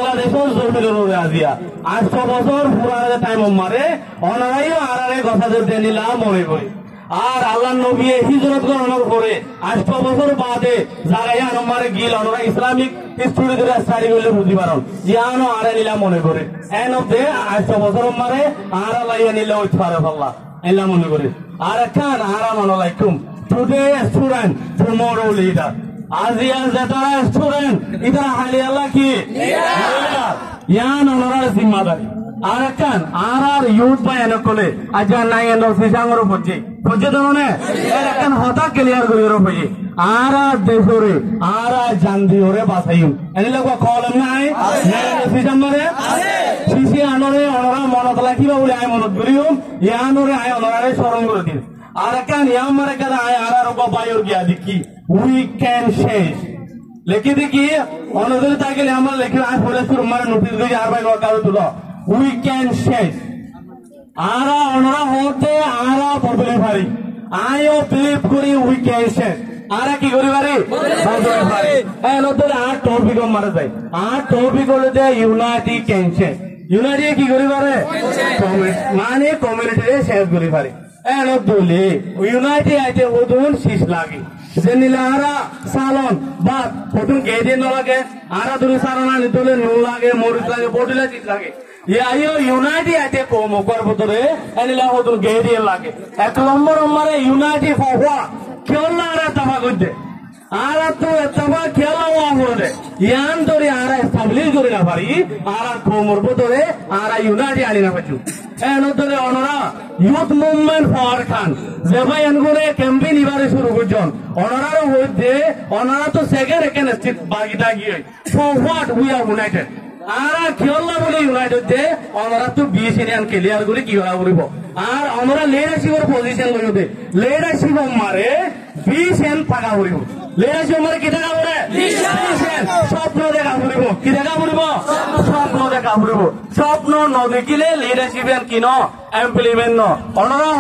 বাংলাদেশের জমির আজিয়া 800 বছর পুরানো টাইম মারে অনারাইও আরারে কথা দিতে নিলাম মনে করি আর আল্লাহ নবী হিজরত করানোর পরে 800 বছর বাদে জায়গায় আনমারে গিল ওরা ইসলামিক স্টুডি ধরে স্টাডি করলে বুঝি পারন ইয়ানো আরে নিলাম মনে করে এন অফ দে 800 বছর মারে আরা লাইয়া নিলে ওই পারে আল্লাহ এলা মনে করে আর একখান আরাম আলাইকুম টুডে স্টুডেন্ট টুমরো লিডার আজিয়া যারা স্টুডেন্ট ইতারা হালি আল্লাহ কি ইয়ান ওনার জিম্মাদারি আর একখান আর ইউথ বা এনে কলে আজ নাই এন সিসাঙ্গর পড়ছে পড়ছে তো মনে একখান হতা ক্লিয়ার করি পড়ছে আর দেশরে আর জান্দি ওরে বাসাইম এনে লোক কলম নাই সিসাম্বরে সিসি আনরে ওনারা মনত রাখিবা বলে আয় মনত করিও ইয়ানরে আয় ওনারে স্মরণ করে দিন আর একখান ইয়ামারে কাদা আয় আর বায়ুর গিয়া দেখি উই ক্যান শেষ লেখি দেখি অনদের তাকে আমরা লেখি আয় ফরেস্টর মারে নোটিস দিয়ে আর ভাই কারো তুলো উই ক্যান শেষ আরা ওনারা হতে আরা বদলে পারি আইও বিলিভ করি উই ক্যান শেষ আরা কি করি পারি বদলে পারি এনদের আর টপিক মারা যায় আর টপিক হলে যে ইউনাইটি ক্যান শেষ ইউনাইটি কি করি পারে মানে কমিউনিটি শেষ করি পারে এনদ বলি ইউনাইটি আইতে ওদুন শীষ লাগে যে নিলে আরা সালন বা প্রথম গেদে ন লাগে আরা দুই সারনা নিতলে নুন লাগে মরিচ লাগে বডিলা চিজ লাগে ইয়াইও ইউনাইটি আইতে কম করবতরে এনিলা হদুন গেদে লাগে এক নম্বর আমারে ইউনাইটি ফওয়া কেওলা আরা তাফা করতে আরা তো তাফা কেওলা ওয়া করে ইয়ান ধরে আরা এস্টাবলিশ করে না পারি আরা কমর বতরে আরা ইউনাইটি আনি না পাচু এনদরে অনরা ইউথ মুভমেন্ট ফর খান যে ভাই এনগরে ক্যাম্পেইন ইবারে শুরু করছেন অনরারও হইতে অনরা তো সেকেন্ড এখানে বাগিটা গিয়ে for what we are united আরা কেওলা বলে ইউনাইটেড দে অনরা তো বিএসএন ক্লিয়ার করে কি হওয়া করিব আর আমরা লিডারশিপের পজিশন লইতে লিডারশিপ মারে বিএসএন থাকা করিব লিডারশিপ মারে কি থাকা করে বিএসএন স্বপ্ন দেখা করিব কি দেখা করিব স্বপ্ন দেখা করিব স্বপ্ন ন দেখিলে লিডারশিপ কিনো ইমপ্লিমেন্ট ন অনরা